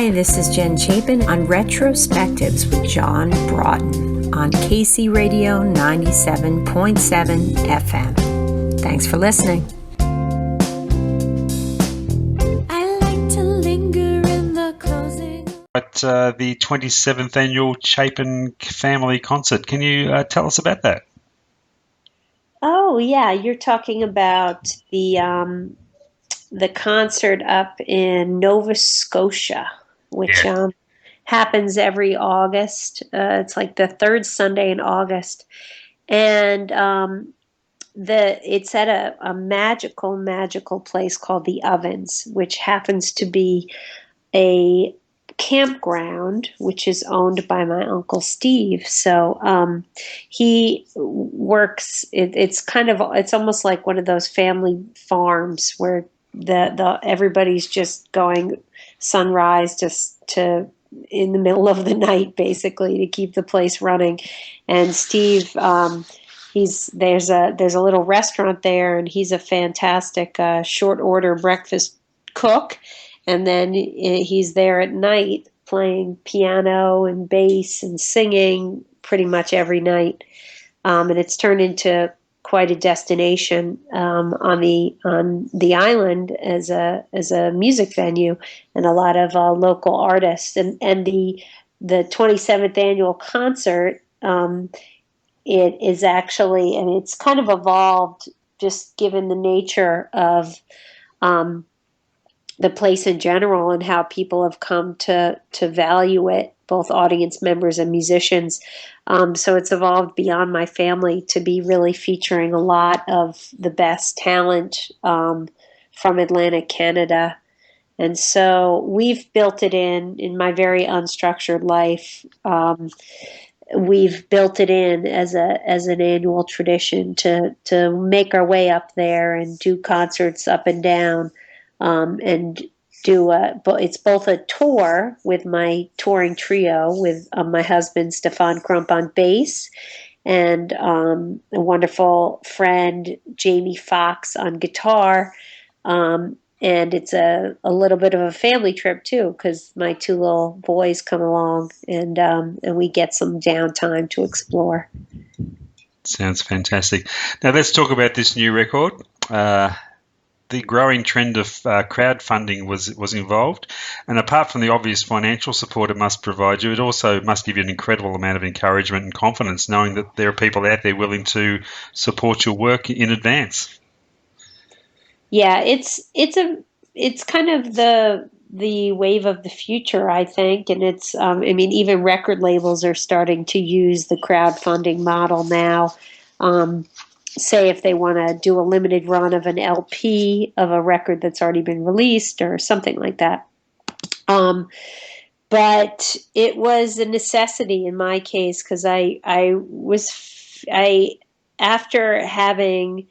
Hi, this is Jen Chapin on Retrospectives with John Broughton on KC Radio 97.7 FM. Thanks for listening. I like to linger in the closing. At the 27th annual Chapin Family Concert. Can you tell us about that? Oh, yeah. You're talking about the concert up in Nova Scotia, which happens every August. It's like the third Sunday in August. And it's at a magical place called the Ovens, which happens to be a campground, which is owned by my uncle Steve. So he works. It's almost like one of those family farms where the everybody's just going sunrise to in the middle of the night, basically, to keep the place running. And Steve, there's a little restaurant there, and he's a fantastic short order breakfast cook. And then he's there at night playing piano and bass and singing pretty much every night. And it's turned into quite a destination on the island as a music venue, and a lot of local artists. And the 27th annual concert, it is actually, and it's kind of evolved just given the nature of the place in general and how people have come to value it, both audience members and musicians. So it's evolved beyond my family to be really featuring a lot of the best talent from Atlantic Canada. And so we've built it in my very unstructured life. We've built it in as an annual tradition to make our way up there and do concerts up and down. And but it's both a tour with my touring trio with my husband Stefan Crump on bass and a wonderful friend Jamie Fox on guitar, and it's a little bit of a family trip too, because my two little boys come along, and we get some downtime to explore. Sounds fantastic. Now let's talk about this new record. The growing trend of crowdfunding was involved, and apart from the obvious financial support it must provide you, it also must give you an incredible amount of encouragement and confidence, knowing that there are people out there willing to support your work in advance. Yeah, it's kind of the wave of the future, I think, and it's even record labels are starting to use the crowdfunding model now. Say if they want to do a limited run of an LP of a record that's already been released or something like that. But it was a necessity in my case, because I after having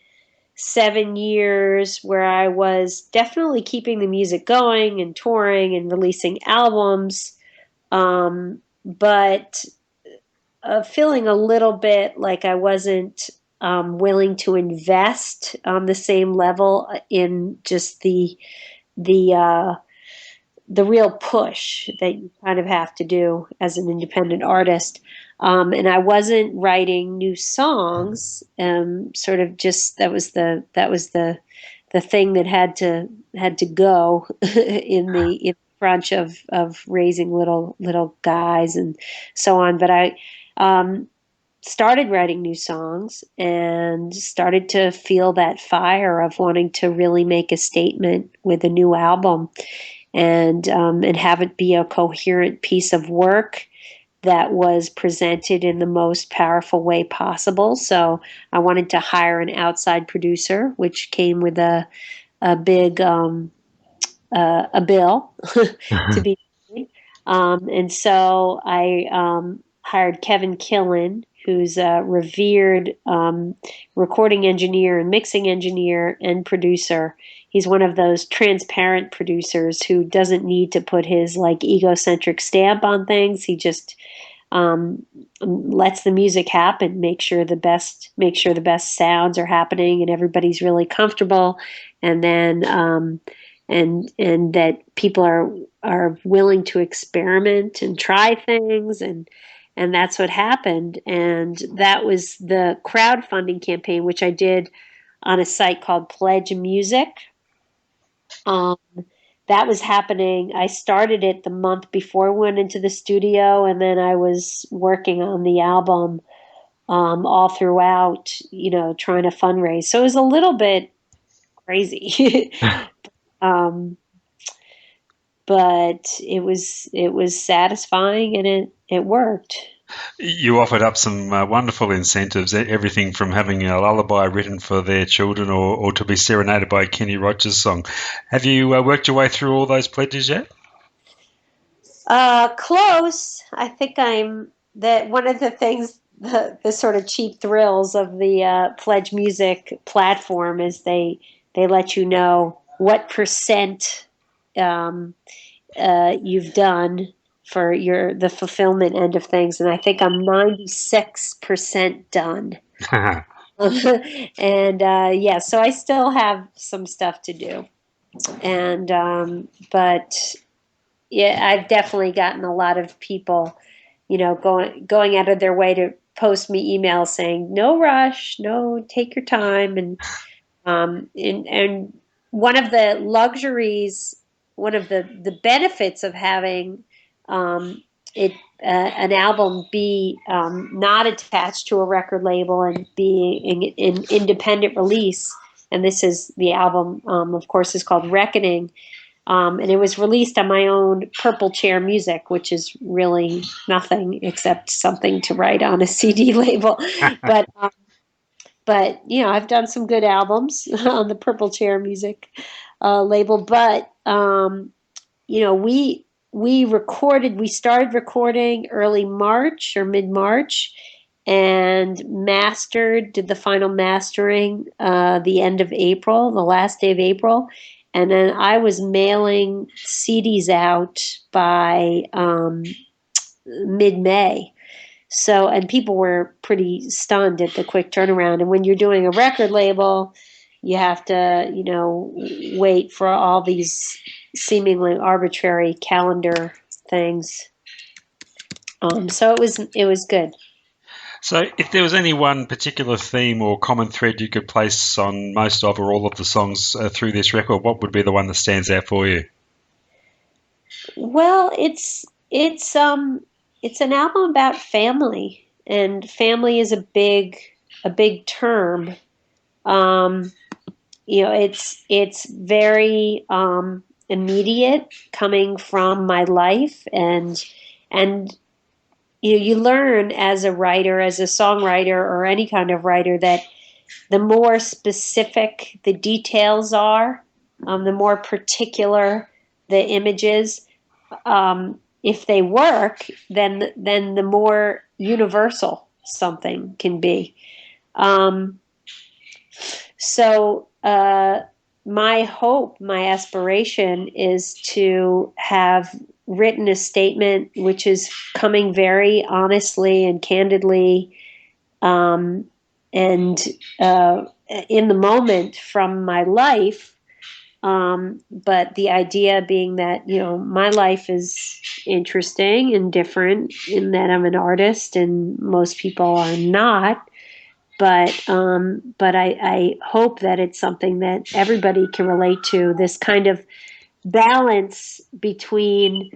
7 years where I was definitely keeping the music going and touring and releasing albums, but feeling a little bit like I wasn't willing to invest on the same level in just the real push that you kind of have to do as an independent artist. And I wasn't writing new songs. Sort of just that was the thing that had to go in the crunch of raising little guys and so on. But I started writing new songs and started to feel that fire of wanting to really make a statement with a new album, and have it be a coherent piece of work that was presented in the most powerful way possible. So I wanted to hire an outside producer, which came with a big bill to be made. And so I hired Kevin Killen, who's a revered recording engineer and mixing engineer and producer. He's one of those transparent producers who doesn't need to put his egocentric stamp on things. He just lets the music happen, make sure the best sounds are happening and everybody's really comfortable, and then and that people are willing to experiment and try things, and that's what happened. And that was the crowdfunding campaign, which I did on a site called Pledge Music. That was happening. I started it the month before we went into the studio, and then I was working on the album all throughout, trying to fundraise. So it was a little bit crazy. um, but it was satisfying, and it worked. You offered up some wonderful incentives, everything from having a lullaby written for their children or to be serenaded by a Kenny Rogers song. Have you worked your way through all those pledges yet? Close. I think that one of the things, the sort of cheap thrills of the Pledge Music platform is they let you know what percent you've done for the fulfillment end of things, and I think I'm 96% done. And yeah, so I still have some stuff to do, and but yeah, I've definitely gotten a lot of people, going out of their way to post me emails saying, "No rush, no, take your time," and one of the luxuries, one of the benefits of having an album be not attached to a record label and be an independent release. And this is the album, of course, is called Reckoning. And it was released on my own Purple Chair Music, which is really nothing except something to write on a CD label. But I've done some good albums on the Purple Chair Music label. But we started recording early March or mid-March, and did the final mastering the end of April, the last day of April. And then I was mailing CDs out by mid-May. So, and people were pretty stunned at the quick turnaround. And when you're doing a record label, you have to, wait for all these seemingly arbitrary calendar things. So it was good. So if there was any one particular theme or common thread you could place on most of or all of the songs through this record, what would be the one that stands out for you? Well, it's an album about family, and family is a big term. It's very immediate, coming from my life, and you learn as a writer, as a songwriter, or any kind of writer, that the more specific the details are, the more particular the images, if they work, then the more universal something can be. So my hope, my aspiration is to have written a statement which is coming very honestly and candidly and in the moment from my life. But the idea being that, my life is interesting and different in that I'm an artist and most people are not. But I hope that it's something that everybody can relate to, this kind of balance between,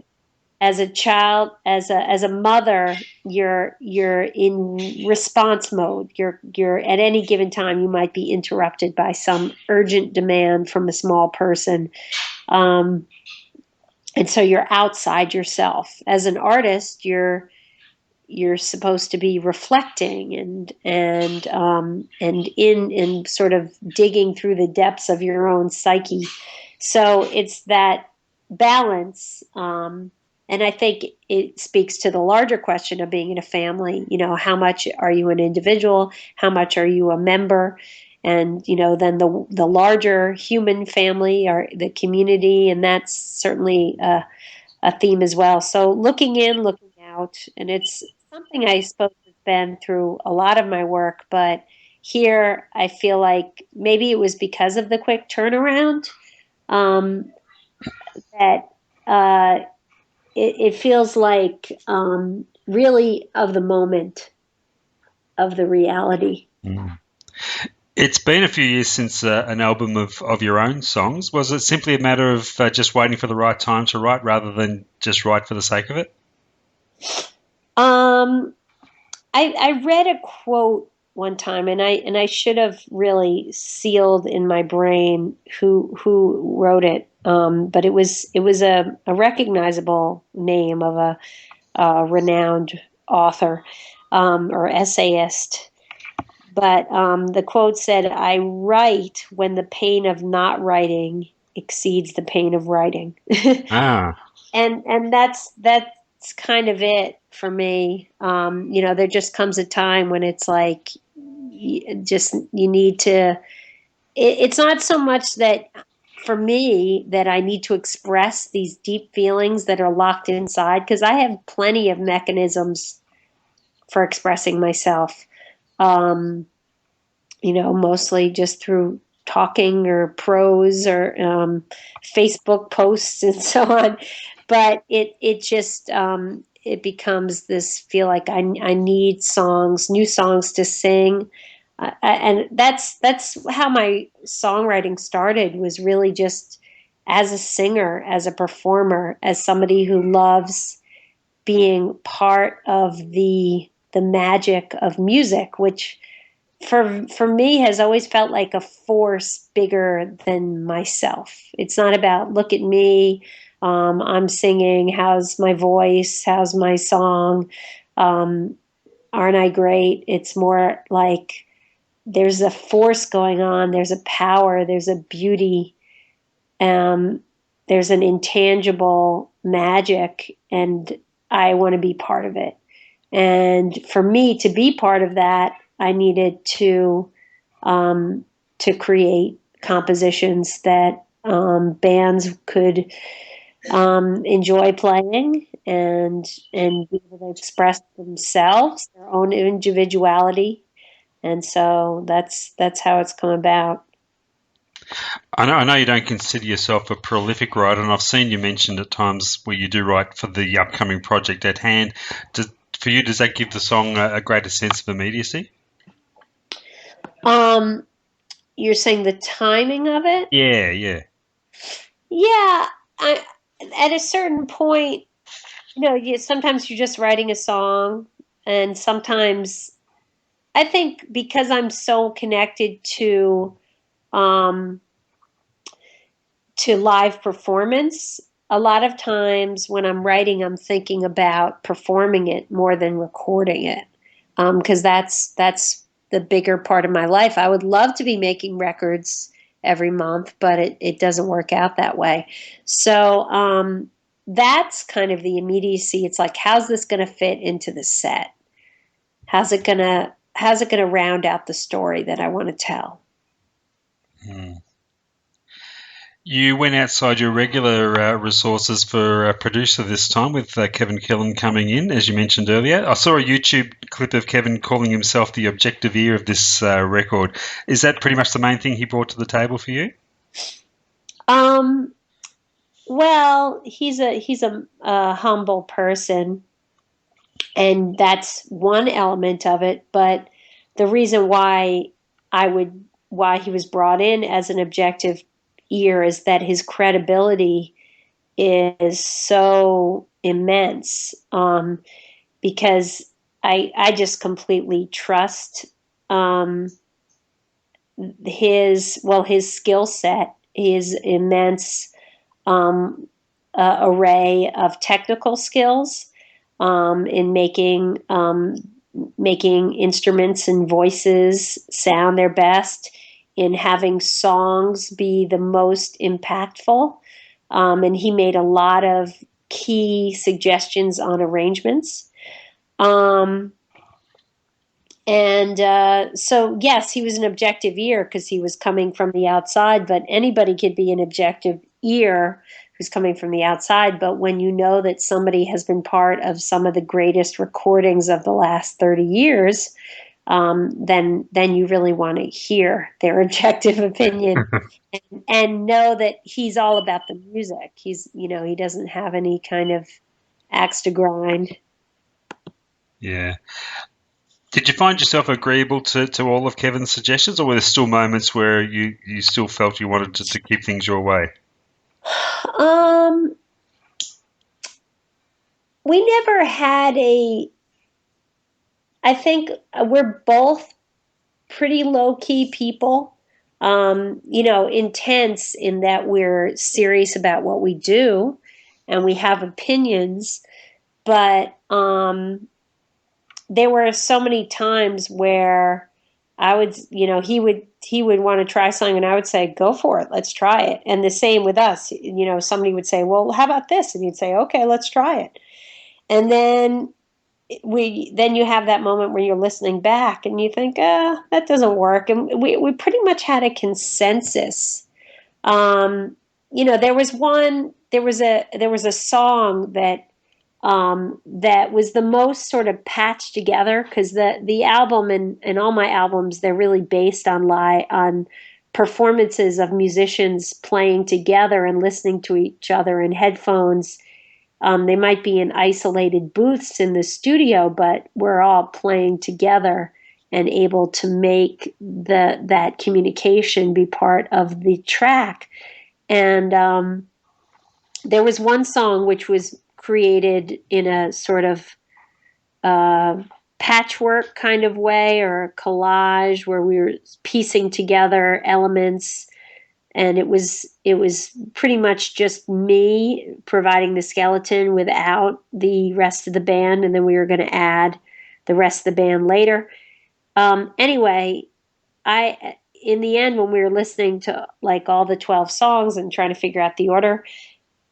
as a child, as a mother, you're in response mode. You're at any given time, you might be interrupted by some urgent demand from a small person. And so you're outside yourself. As an artist, you're supposed to be reflecting and sort of digging through the depths of your own psyche. So it's that balance. And I think it speaks to the larger question of being in a family. How much are you an individual? How much are you a member? And, then the larger human family, or the community, and that's certainly a theme as well. So looking in, looking out, and it's something I suppose has been through a lot of my work, but here I feel like maybe it was because of the quick turnaround. that it feels like really of the moment, of the reality. It's been a few years since an album of your own songs. Was it simply a matter of just waiting for the right time to write rather than just write for the sake of it? I read a quote one time, and I should have really sealed in my brain who wrote it. But it was a recognizable name of a renowned author or essayist. But the quote said, "I write when the pain of not writing exceeds the pain of writing." And that's kind of it for me. There just comes a time when it's like you need to. It's not so much that for me that I need to express these deep feelings that are locked inside, because I have plenty of mechanisms for expressing myself. Mostly just through talking or prose or Facebook posts and so on. But it just it becomes this feel like I need songs, new songs to sing, and that's how my songwriting started. Was really just as a singer, as a performer, as somebody who loves being part of the magic of music, which for me has always felt like a force bigger than myself. It's not about look at me, I'm singing, how's my voice, how's my song, aren't I great? It's more like there's a force going on, there's a power, there's a beauty, there's an intangible magic, and I want to be part of it. And for me to be part of that, I needed to create compositions that bands could enjoy playing and be able to express themselves, their own individuality, and so that's how it's come about. I know you don't consider yourself a prolific writer, and I've seen you mentioned at times where you do write for the upcoming project at hand. For you, does that give the song a greater sense of immediacy? You're saying the timing of it? Yeah. Yeah. At a certain point, sometimes you're just writing a song, and sometimes I think because I'm so connected to live performance, a lot of times when I'm writing, I'm thinking about performing it more than recording it, because that's the bigger part of my life. I would love to be making records every month, but it doesn't work out that way. So that's kind of the immediacy. It's like, how's this going to fit into the set? How's it going to round out the story that I want to tell? You went outside your regular resources for a producer this time with Kevin Killen coming in, as you mentioned earlier. I saw a YouTube clip of Kevin calling himself the objective ear of this record. Is that pretty much the main thing he brought to the table for you? Well, he's a humble person, and that's one element of it. But the reason why he was brought in as an objective ear is that his credibility is so immense, because I just completely trust his skill set, his immense array of technical skills in making instruments and voices sound their best, in having songs be the most impactful. And he made a lot of key suggestions on arrangements. So yes, he was an objective ear because he was coming from the outside, but anybody could be an objective ear who's coming from the outside. But when you know that somebody has been part of some of the greatest recordings of the last 30 years, then you really want to hear their objective opinion and know that he's all about the music. He doesn't have any kind of axe to grind. Yeah. Did you find yourself agreeable to all of Kevin's suggestions, or were there still moments where you still felt you wanted to keep things your way? We never had I think we're both pretty low-key people, intense in that we're serious about what we do and we have opinions, but there were so many times where I would, he would want to try something and I would say, go for it, let's try it. And the same with us, somebody would say, well, how about this? And he'd say, okay, let's try it. And then you have that moment where you're listening back and you think, that doesn't work. And we pretty much had a consensus. There was a song that was the most sort of patched together, because the album and all my albums, they're really based on performances of musicians playing together and listening to each other in headphones. They might be in isolated booths in the studio, but we're all playing together and able to make that communication be part of the track. And there was one song which was created in a sort of patchwork kind of way, or a collage, where we were piecing together elements. And it was pretty much just me providing the skeleton without the rest of the band, and then we were going to add the rest of the band later. Anyway, in the end, when we were listening to like all the 12 songs and trying to figure out the order,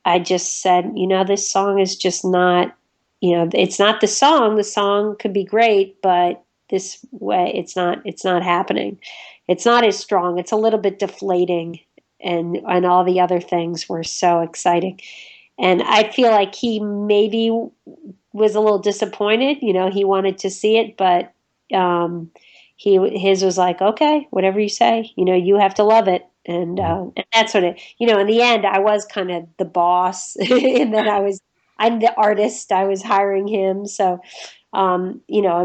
I just said, this song is just not, it's not the song. The song could be great, but this way it's not happening. It's not as strong. It's a little bit deflating. And all the other things were so exciting. And I feel like he maybe was a little disappointed. He wanted to see it, but his was like, okay, whatever you say, you have to love it. And that's what it, in the end, I was kind of the boss in that I'm the artist. I was hiring him. So, and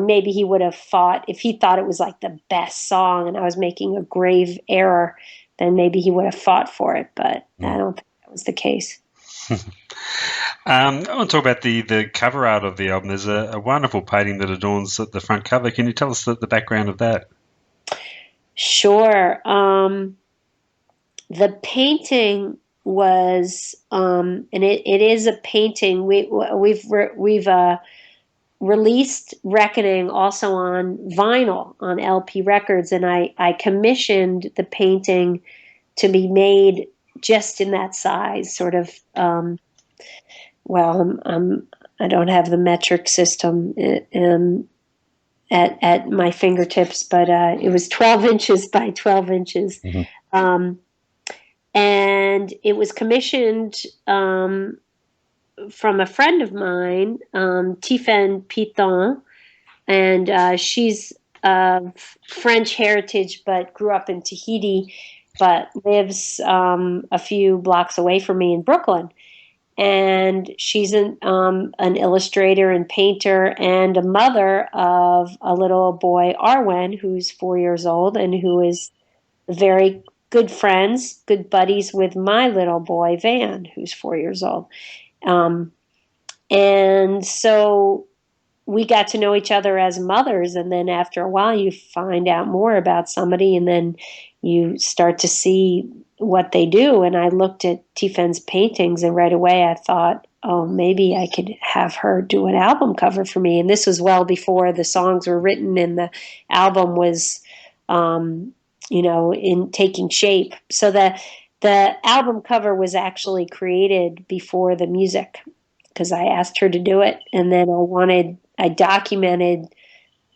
maybe he would have fought if he thought it was like the best song and I was making a grave error. Then maybe he would have fought for it, but I don't think that was the case. I want to talk about the cover art of the album. There's a wonderful painting that adorns the front cover. Can you tell us the background of that? Sure. The painting was, and it is a painting. We've released Reckoning also on vinyl, on LP records, and I commissioned the painting to be made just in that size, sort of. I don't have the metric system at my fingertips, but it was 12 inches by 12 inches, and it was commissioned from a friend of mine, Chapin, and she's of French heritage but grew up in Tahiti, but lives a few blocks away from me in Brooklyn. And she's an illustrator and painter and a mother of a little boy, Arwen, who's 4 years old and who is very good friends, good buddies with my little boy, Van, who's 4 years old. And so we got to know each other as mothers, and then after a while you find out more about somebody, and then you start to see what they do. And I looked at Chapin's paintings, and right away I thought, oh, maybe I could have her do an album cover for me. And this was well before the songs were written and the album was, in taking shape. So the album cover was actually created before the music, because I asked her to do it, and then I documented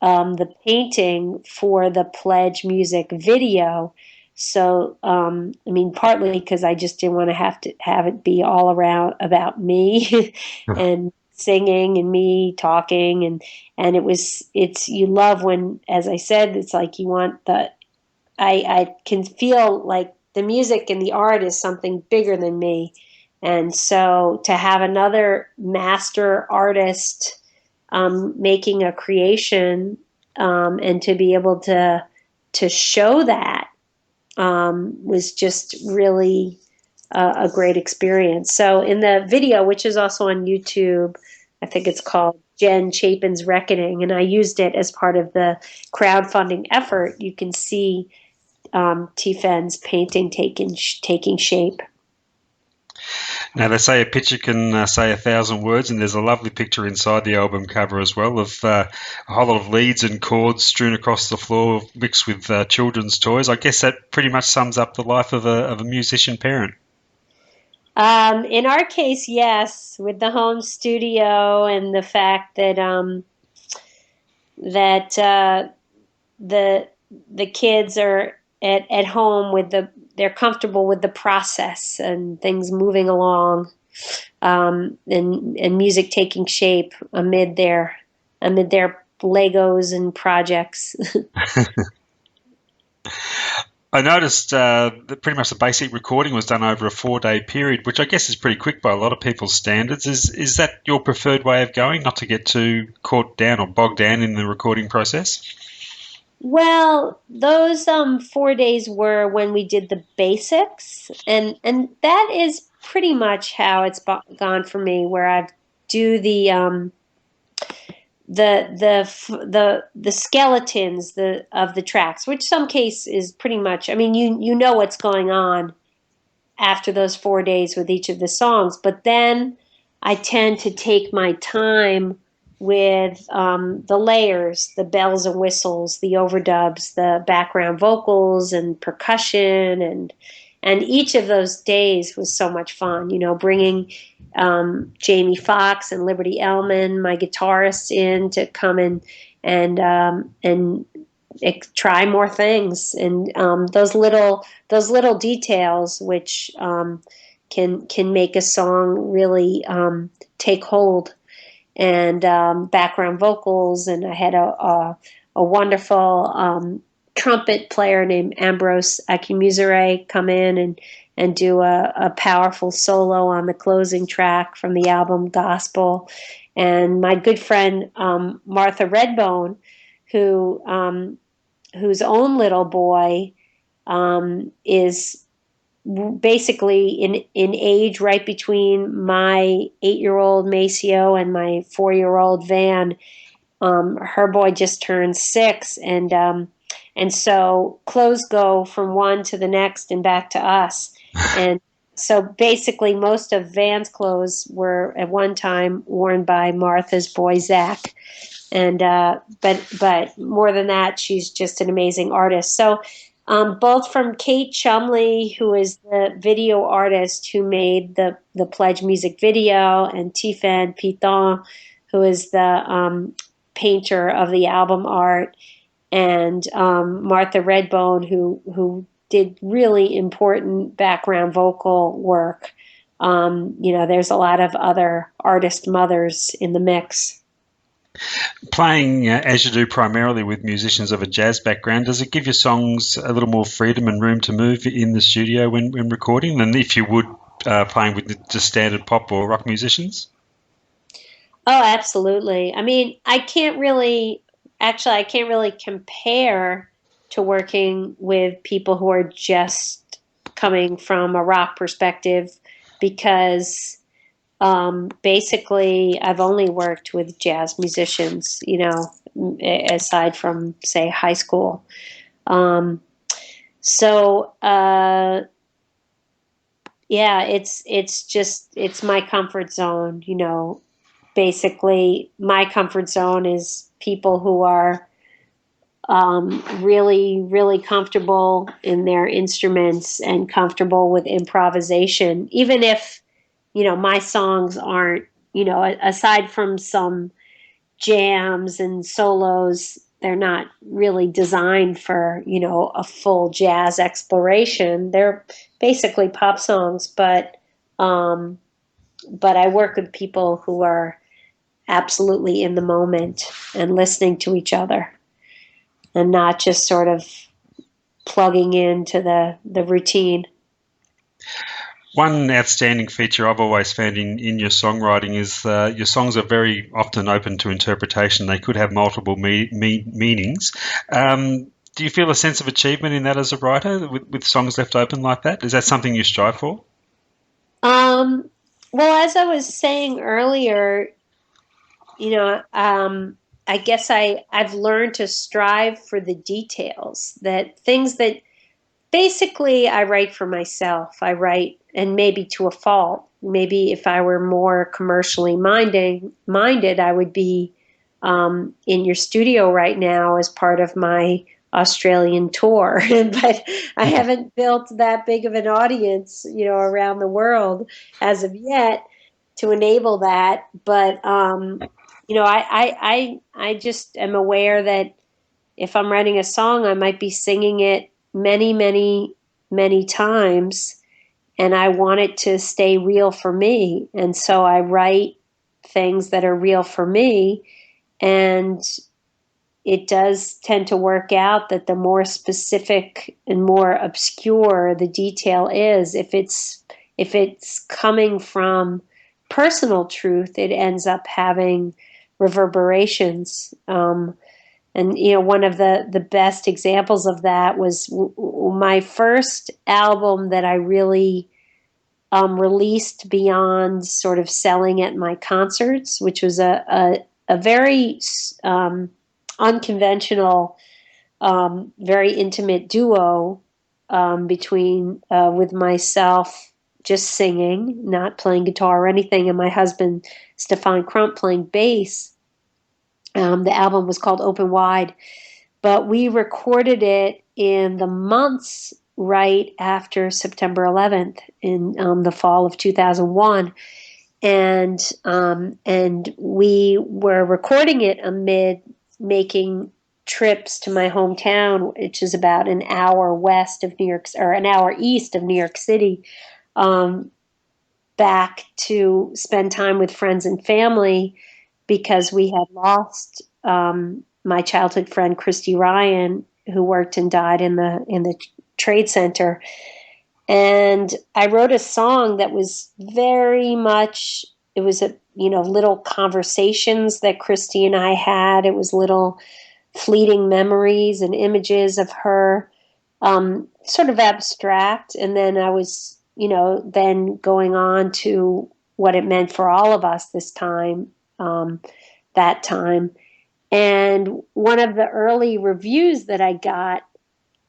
the painting for the Pledge music video. So, partly because I just didn't want to have it be all around about me, and singing and me talking, and it's you love when, as I said, it's like you want I can feel like the music and the art is something bigger than me. And so to have another master artist making a creation, and to be able to show that was just really a great experience. So in the video, which is also on YouTube, I think it's called Jen Chapin's Reckoning, and I used it as part of the crowdfunding effort. You can see Tifen's painting taking shape. Now, they say a picture can say 1,000 words, and there's a lovely picture inside the album cover as well of a whole lot of leads and chords strewn across the floor mixed with children's toys. I guess that pretty much sums up the life of a musician parent. In our case, yes, with the home studio and the fact that the kids are at home they're comfortable with the process and things moving along, and music taking shape amid their Legos and projects. I noticed that pretty much the basic recording was done over a 4-day period, which I guess is pretty quick by a lot of people's standards. Is that your preferred way of going, not to get too caught down or bogged down in the recording process? Well, those 4 days were when we did the basics, and that is pretty much how it's gone for me, where I do the skeletons of the tracks, which some case is pretty much. I mean, you know what's going on after those 4 days with each of the songs, but then I tend to take my time with the layers, the bells and whistles, the overdubs, the background vocals and percussion, and each of those days was so much fun. You know, bringing Jamie Foxx and Liberty Ellman, my guitarists, in to come in and try more things, and those little details which can make a song really take hold. And background vocals, and I had a wonderful trumpet player named Ambrose Akimusere come in and do a powerful solo on the closing track from the album Gospel. And my good friend Martha Redbone, whose own little boy is basically in age right between my 8-year-old Maceo and my 4-year-old Van. Her boy just turned 6, and so clothes go from one to the next and back to us. And so basically most of Van's clothes were at one time worn by Martha's boy Zach. And but more than that, she's just an amazing artist. So both from Kate Chumley, who is the video artist who made the Pledge music video, and Tifen Piton, who is the painter of the album art, and Martha Redbone, who did really important background vocal work. There's a lot of other artist mothers in the mix. Playing as you do primarily with musicians of a jazz background, does it give your songs a little more freedom and room to move in the studio when recording than if you would playing with just standard pop or rock musicians? Oh, absolutely. I mean, I can't really compare to working with people who are just coming from a rock perspective, because basically I've only worked with jazz musicians, aside from, say, high school. It's my comfort zone. Basically my comfort zone is people who are really, really comfortable in their instruments and comfortable with improvisation, even if my songs aren't, aside from some jams and solos, they're not really designed for, a full jazz exploration. They're basically pop songs, but I work with people who are absolutely in the moment and listening to each other and not just sort of plugging into the routine. One outstanding feature I've always found in your songwriting is your songs are very often open to interpretation. They could have multiple meanings. Do you feel a sense of achievement in that as a writer with songs left open like that? Is that something you strive for? Well, as I was saying earlier, I guess I've learned to strive for the details, that things that basically I write for myself. I write, and maybe to a fault. Maybe if I were more commercially minded, I would be in your studio right now as part of my Australian tour. But I haven't built that big of an audience, around the world as of yet to enable that. But I just am aware that if I'm writing a song, I might be singing it many, many, many times, and I want it to stay real for me. And so I write things that are real for me, and it does tend to work out that the more specific and more obscure the detail is, if it's coming from personal truth, it ends up having reverberations. And one of the best examples of that was my first album that I really released beyond sort of selling at my concerts, which was a very unconventional, very intimate duo between with myself just singing, not playing guitar or anything, and my husband Stefan Crump playing bass. The album was called Open Wide, but we recorded it in the months right after September 11th in the fall of 2001. And we were recording it amid making trips to my hometown, which is about an hour west of New York, or an hour east of New York City, back to spend time with friends and family, because we had lost my childhood friend Christy Ryan, who worked and died in the Trade Center. And I wrote a song that was very much, it was little conversations that Christy and I had. It was little fleeting memories and images of her, sort of abstract. And then I was, then going on to what it meant for all of us this time. That time. And one of the early reviews that I got,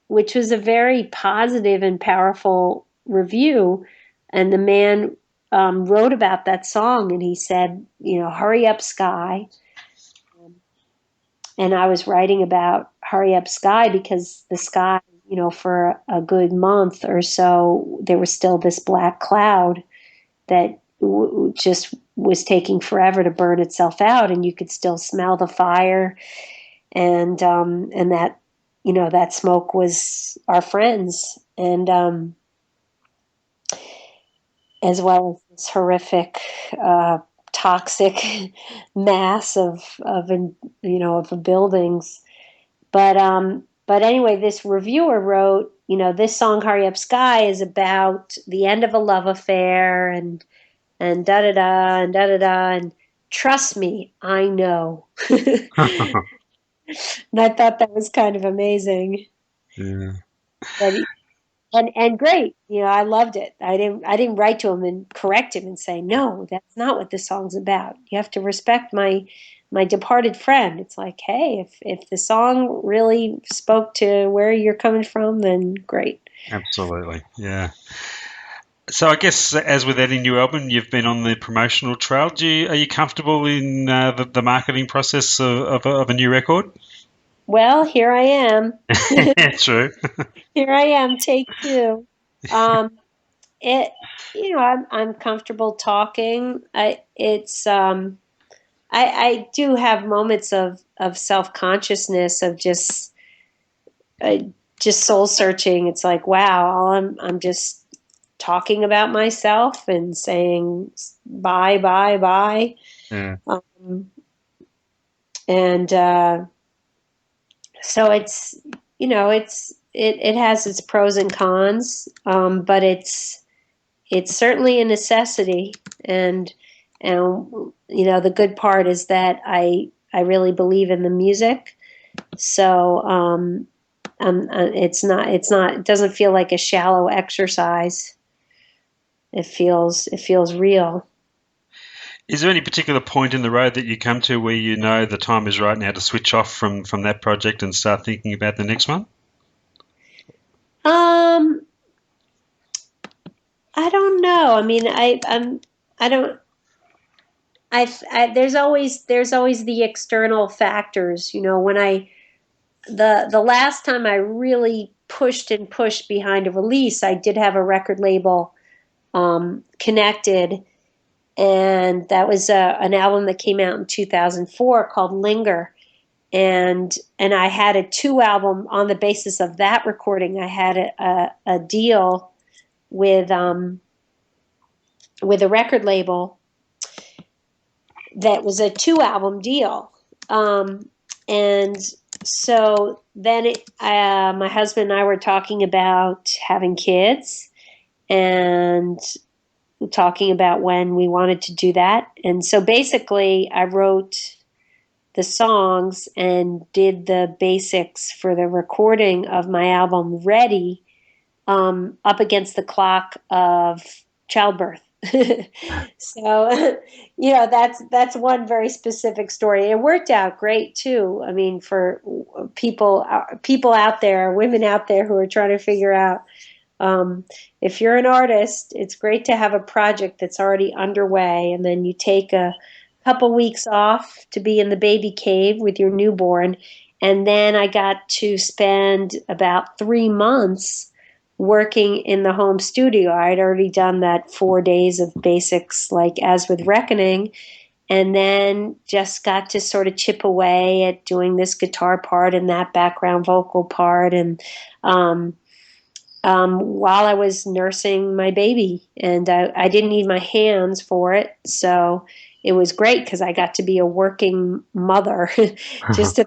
which was a very positive and powerful review, and the man wrote about that song, and he said, hurry up, Sky. And I was writing about Hurry Up, Sky because the sky, for a good month or so, there was still this black cloud that just was taking forever to burn itself out, and you could still smell the fire, and that that smoke was our friends, and as well as this horrific toxic mass of the buildings. But anyway, this reviewer wrote, this song Hurry Up, Sky is about the end of a love affair, and da-da-da, and da-da-da, and trust me, I know. And I thought that was kind of amazing. Yeah. And great. I loved it. I didn't write to him and correct him and say, no, that's not what the song's about. You have to respect my departed friend. It's like, hey, if the song really spoke to where you're coming from, then great. Absolutely, yeah. So I guess, as with any new album, you've been on the promotional trail. Are you comfortable in the marketing process of a new record? Well, here I am. True. Here I am, take two. I'm comfortable talking. I do have moments of self-consciousness, of just soul searching. It's like, wow, I'm just talking about myself and saying bye, bye, bye. Yeah. And so it's, it has its pros and cons, but it's certainly a necessity. And the good part is that I really believe in the music. So it doesn't feel like a shallow exercise. It feels real. Is there any particular point in the road that you come to where you know the time is right now to switch off from that project and start thinking about the next one? I don't know. I mean, there's always the external factors. When the last time I really pushed behind a release, I did have a record label connected, and that was an album that came out in 2004 called Linger, and I had a 2-album on the basis of that recording. I had a deal with a record label that was a 2-album deal, and so then my husband and I were talking about having kids and talking about when we wanted to do that. And so basically I wrote the songs and did the basics for the recording of my album Ready up against the clock of childbirth. So, that's one very specific story. It worked out great too. I mean, for people out there, women out there who are trying to figure out, if you're an artist, it's great to have a project that's already underway, and then you take a couple weeks off to be in the baby cave with your newborn. And then I got to spend about 3 months working in the home studio. I'd already done that 4 days of basics, like As With Reckoning, and then just got to sort of chip away at doing this guitar part and that background vocal part, and while I was nursing my baby, and I didn't need my hands for it, so it was great because I got to be a working mother just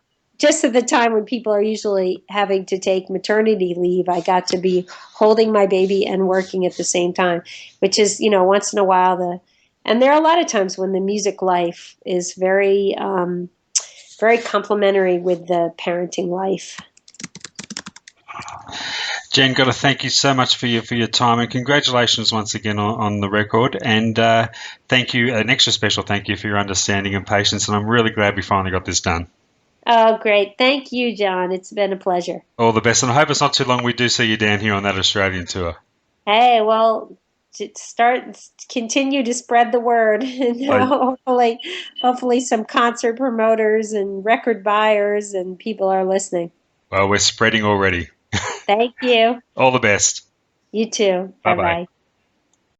at the time when people are usually having to take maternity leave. I got to be holding my baby and working at the same time, which is, once in a while and there are a lot of times when the music life is very, very complementary with the parenting life. Jen, got to thank you so much for your time, and congratulations once again on the record. And thank you, an extra special thank you for your understanding and patience. And I'm really glad we finally got this done. Oh, great. Thank you, John. It's been a pleasure. All the best. And I hope it's not too long we do see you down here on that Australian tour. Hey, well, continue to spread the word. Hopefully some concert promoters and record buyers and people are listening. Well, we're spreading already. Thank you. All the best. You too. Bye-bye. Bye-bye.